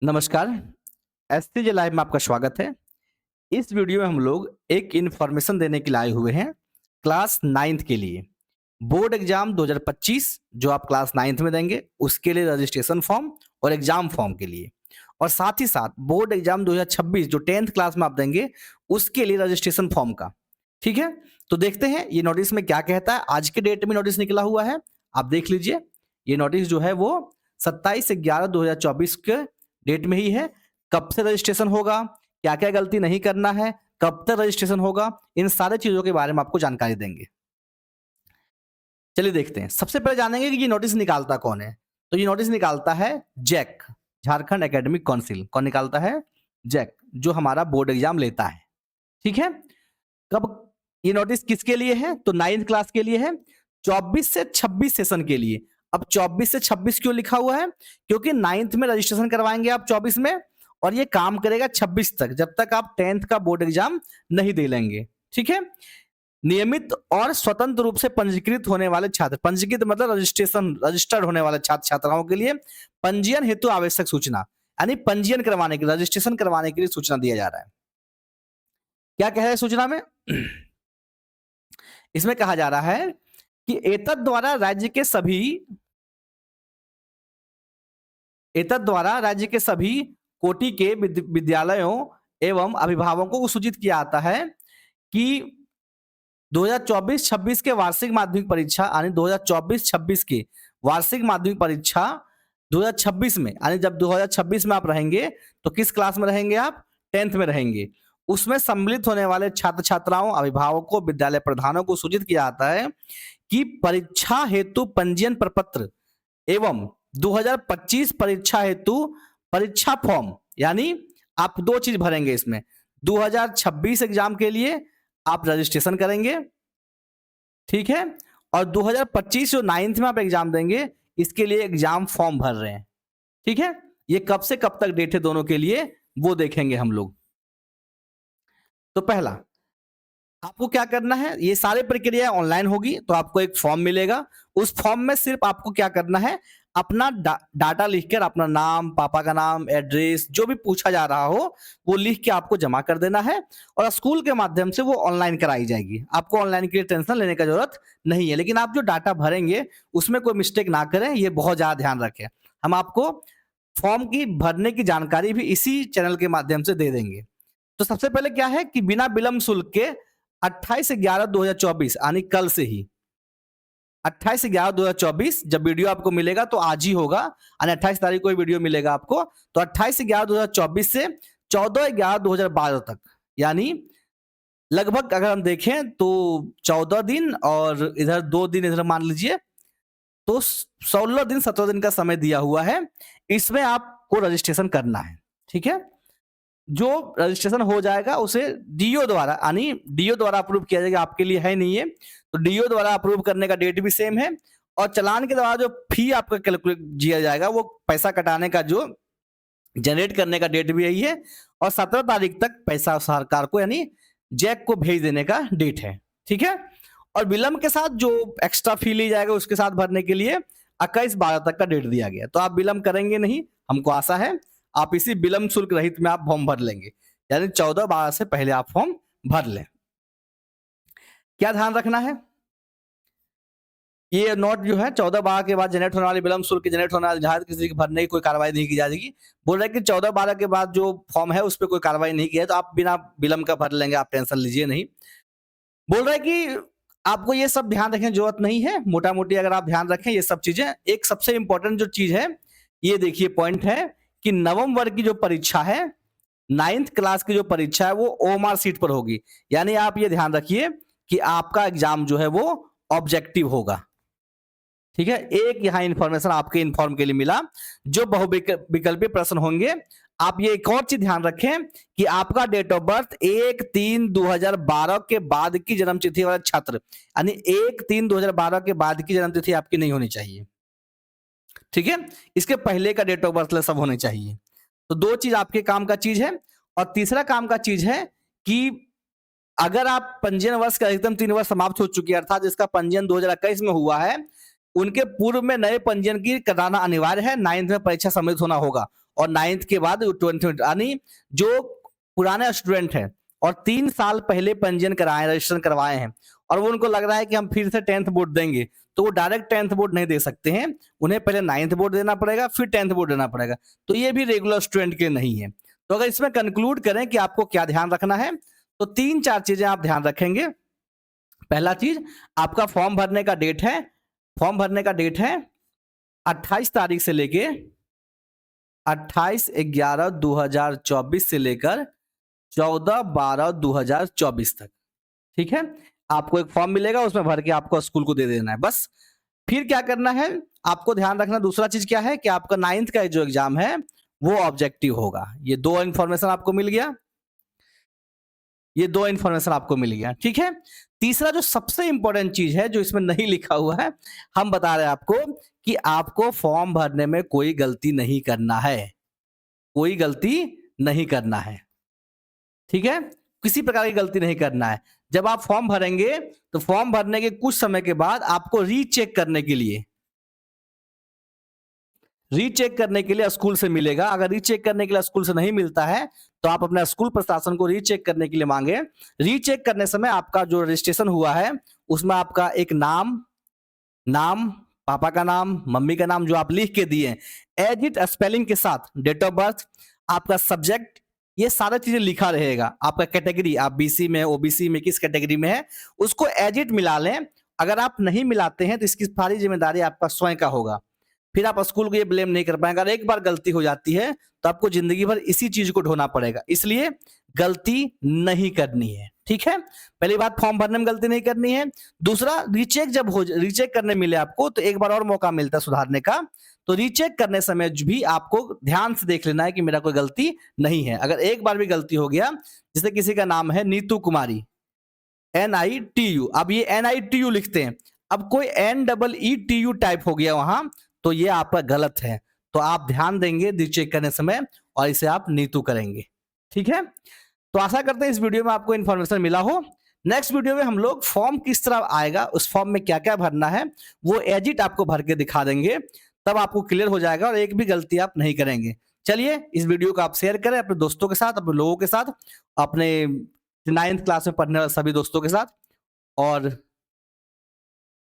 नमस्कार, एसटीजे लाइव में आपका स्वागत है। इस वीडियो में हम लोग एक इन्फॉर्मेशन देने के लिए आए हुए हैं क्लास 9th के लिए। बोर्ड एग्जाम 2025 जो आप क्लास 9th में देंगे, उसके लिए रजिस्ट्रेशन फॉर्म और एग्जाम फॉर्म के लिए, और साथ ही साथ बोर्ड एग्जाम 2026 जो 10th क्लास में आप देंगे, उसके लिए रजिस्ट्रेशन फॉर्म का। ठीक है? तो देखते हैं ये नोटिस में क्या कहता है। आज के डेट में नोटिस निकला हुआ है, आप देख लीजिए। ये नोटिस जो है वो 27/11/2024 के डेट में ही है। कब से रजिस्ट्रेशन होगा, क्या-क्या गलती नहीं करना है, कब तक रजिस्ट्रेशन होगा, इन सारी चीज़ों के बारे में आपको जानकारी देंगे। चलिए देखते हैं। सबसे पहले जानेंगे कि ये नोटिस निकालता कौन है। तो ये नोटिस निकालता है जैक, झारखंड एकेडमिक काउंसिल। कौन निकालता है? जैक, जो हमारा बोर्ड एग्जाम लेता है। ठीक है? कब ये नोटिस किसके लिए है? तो 9th क्लास के लिए है, 24 से 26 सेशन के लिए। अब 24 से 26 क्यों लिखा हुआ है? क्योंकि 9th में रजिस्ट्रेशन करवाएंगे आप 24 में, और ये काम करेगा 26 तक, जब तक आप 10th का बोर्ड एग्जाम नहीं दे लेंगे। ठीक है? नियमित और स्वतंत्र रूप से पंजीकृत होने वाले छात्र, पंजीकृत मतलब रजिस्टर्ड होने वाले छात्र छात्राओं के लिए पंजीयन हेतु आवश्यक सूचना, यानी पंजीयन करवाने के लिए, रजिस्ट्रेशन करवाने के लिए सूचना दिया जा रहा है। क्या कह रहा है सूचना में? इसमें कहा जा रहा है कि एतद द्वारा राज्य के सभी कोटि के विद्यालयों एवं अभिभावकों को सूचित किया जाता है कि 2024-26 के वार्षिक माध्यमिक परीक्षा, यानी 2024-26 की वार्षिक माध्यमिक परीक्षा 2026 में, यानी जब 2026 में आप रहेंगे तो किस क्लास में रहेंगे आप? 10th में रहेंगे। उसमें सम्मिलित होने वाले छात्र छात्राओं, अभिभावकों, विद्यालय प्रधानों को सूचित किया जाता है कि परीक्षा हेतु पंजीयन प्रपत्र एवं 2025 परीक्षा हेतु परीक्षा फॉर्म, यानी आप दो चीज भरेंगे इसमें। 2026 एग्जाम के लिए आप रजिस्ट्रेशन करेंगे, ठीक है, और 2025 जो 9th में आप एग्जाम देंगे, इसके लिए एग्जाम फॉर्म भर रहे हैं। ठीक है? ये कब से कब तक डेट है दोनों के लिए, वो देखेंगे हम लोग। तो पहला आपको क्या करना है, ये सारी प्रक्रिया ऑनलाइन होगी, तो आपको एक फॉर्म मिलेगा। उस फॉर्म में सिर्फ आपको क्या करना है, अपना डाटा लिखकर, अपना नाम, पापा का नाम, एड्रेस, जो भी पूछा जा रहा हो वो लिख के आपको जमा कर देना है, और स्कूल के माध्यम से वो ऑनलाइन कराई जाएगी। आपको ऑनलाइन के लिए टेंशन लेने का जरूरत नहीं है, लेकिन आप जो डाटा भरेंगे उसमें कोई मिस्टेक ना करें, ये बहुत ज्यादा ध्यान रखें। हम आपको फॉर्म की भरने की जानकारी भी इसी चैनल के माध्यम से दे देंगे। तो सबसे पहले क्या है कि बिना विलंब शुल्क के 28/11/2024, यानी कल से ही 28/11/2024 जब वीडियो आपको मिलेगा तो आज ही होगा, यानी 28 तारीख को वीडियो मिलेगा आपको। तो 28/11/2024 से 14/11/2012 तक, यानी लगभग अगर हम देखें तो 14 दिन, और इधर 2 दिन इधर मान लीजिए, तो 16 दिन 17 दिन का समय दिया हुआ है। इसमें आपको रजिस्ट्रेशन करना है। ठीक है? जो रजिस्ट्रेशन हो जाएगा उसे डीओ द्वारा, यानी डीओ द्वारा अप्रूव किया जाएगा। आपके लिए है नहीं है, तो डीओ द्वारा अप्रूव करने का डेट भी सेम है, और चालान के द्वारा जो फी आपका कैलकुलेट किया जाएगा, वो पैसा कटाने का जो जनरेट करने का डेट भी यही है, और 17 तारीख तक पैसा सरकार को, यानी जैक को भेज देने का डेट है। ठीक है? और विलंब के साथ जो एक्स्ट्रा फी ली जाएगा उसके साथ भरने के लिए 21/12 तक का डेट दिया गया। तो आप विलंब करेंगे नहीं, हमको आशा है आप इसी विलंब शुल्क रहित में आप फॉर्म भर लेंगे, यानी 14/12 से पहले आप फॉर्म भर लें। क्या ध्यान रखना है, ये नोट जो है 14/12 के बाद जनरेट होने वाले विलंब शुल्क जनरेट होने वाले जहाज किसी के भरने की कोई कार्रवाई नहीं की जाएगी। बोल रहे हैं कि 14/12 के बाद जो फॉर्म है उस पर कोई कार्रवाई नहीं की है, तो आप बिना विलंब का भर लेंगे, आप टेंशन लीजिए नहीं। बोल रहे हैं कि आपको ये सब ध्यान रखने की जरूरत नहीं है, मोटा मोटी अगर आप ध्यान रखें ये सब चीजें। एक सबसे इंपॉर्टेंट जो चीज है, ये देखिए पॉइंट है कि नवम वर्ग की जो परीक्षा है, 9th क्लास की जो परीक्षा है, वो ओएमआर सीट पर होगी। यानी आप ये ध्यान रखिए कि आपका एग्जाम जो है वो ऑब्जेक्टिव होगा। ठीक है? एक यहां इंफॉर्मेशन आपके इन्फॉर्म के लिए मिला, जो बहुविकल्पीय प्रश्न होंगे। आप ये एक और चीज ध्यान रखें कि आपका डेट ऑफ बर्थ 1/3/2012 के बाद की जन्म तिथि वाले छात्र, यानी 1/3/2012 के बाद की जन्म तिथि आपकी नहीं होनी चाहिए। ठीक है? इसके पहले का डेट ऑफ बर्थ सब होने चाहिए। तो दो चीज आपके काम का चीज है। और तीसरा काम का चीज है कि अगर आप पंजीयन वर्ष का अधिकतम 3 वर्ष समाप्त हो चुकी है, अर्थात इसका पंजीयन 2021 में हुआ है, उनके पूर्व में नए पंजीयन की कराना अनिवार्य है। 9th में परीक्षा सम्मिलित होना होगा और 9th के बाद 20 यानी जो पुराने स्टूडेंट हैं और 3 साल पहले पंजीयन कराए, रजिस्ट्रेशन करवाए हैं और वो उनको लग रहा है कि हम फिर से 10th बोर्ड देंगे, तो वो डायरेक्ट 10th बोर्ड नहीं दे सकते हैं। उन्हें पहले 9th बोर्ड देना पड़ेगा, फिर 10th बोर्ड देना पड़ेगा। तो ये भी रेगुलर स्टूडेंट के नहीं है। तो अगर इसमें कंक्लूड करें कि आपको क्या ध्यान रखना है, तो 3-4 चीजें आप ध्यान रखेंगे। पहला चीज, आपका फॉर्म भरने का डेट है, फॉर्म भरने का डेट है 28 तारीख से लेके 28/11/2024 से लेकर 14/12/2024 तक। ठीक है, आपको एक फॉर्म मिलेगा, उसमें भर के आपको स्कूल को दे देना है बस। फिर क्या करना है, आपको ध्यान रखना दूसरा चीज क्या है कि आपका 9th का जो एग्जाम है वो ऑब्जेक्टिव होगा। ये 2 इंफॉर्मेशन आपको मिल गया, ये 2 इंफॉर्मेशन आपको मिल गया। ठीक है, तीसरा जो सबसे इंपॉर्टेंट चीज है जो इसमें नहीं लिखा हुआ है, हम बता रहे हैं आपको कि आपको फॉर्म भरने में कोई गलती नहीं करना है, कोई गलती नहीं करना है। ठीक है, किसी प्रकार की गलती नहीं करना है। जब आप फॉर्म भरेंगे तो फॉर्म भरने के कुछ समय के बाद आपको रीचेक करने के लिए स्कूल से मिलेगा। अगर रीचेक करने के लिए स्कूल से नहीं मिलता है तो आप अपने स्कूल प्रशासन को रीचेक करने के लिए मांगे। रीचेक करने समय आपका जो रजिस्ट्रेशन हुआ है उसमें आपका एक नाम, पापा का नाम, मम्मी का नाम जो आप लिख के दिए, एज इट स्पेलिंग के साथ, डेट ऑफ बर्थ, आपका सब्जेक्ट, ये सारा चीजें लिखा रहेगा। आपका कैटेगरी, आप बीसी में, ओबीसी में, किस कैटेगरी में है, उसको एज इट मिला लें। अगर आप नहीं मिलाते हैं तो इसकी सारी जिम्मेदारी आपका स्वयं का होगा। फिर आप स्कूल को ये ब्लेम नहीं कर पाएंगे। अगर एक बार गलती हो जाती है तो आपको जिंदगी भर इसी चीज को ढोना पड़ेगा, इसलिए गलती नहीं करनी है। ठीक है, पहली बात, फॉर्म भरने में गलती नहीं करनी है। दूसरा, रीचेक करने मिले आपको तो एक बार और मौका मिलता है सुधारने का। तो रीचेक करने समय भी आपको ध्यान से देख लेना है कि मेरा कोई गलती नहीं है। अगर एक बार भी गलती हो गया, जैसे किसी का नाम है नीतू कुमारी, NITU, अब ये NITU लिखते हैं, अब कोई NEETU टाइप हो गया वहां, तो ये आपका गलत है। तो आप ध्यान देंगे रीचेक करने समय और इसे आप नीतू करेंगे। ठीक है, तो आशा करते हैं इस वीडियो में आपको इन्फॉर्मेशन मिला हो। नेक्स्ट वीडियो में हम लोग फॉर्म किस तरह आएगा, उस फॉर्म में क्या क्या भरना है, वो एज इट आपको भर के दिखा देंगे, तब आपको क्लियर हो जाएगा और एक भी गलती आप नहीं करेंगे। चलिए, इस वीडियो को आप शेयर करें अपने दोस्तों के साथ, अपने लोगों के साथ, अपने 9th क्लास में पढ़ने वाले सभी दोस्तों के साथ, और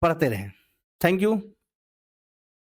पढ़ते रहें। Thank you.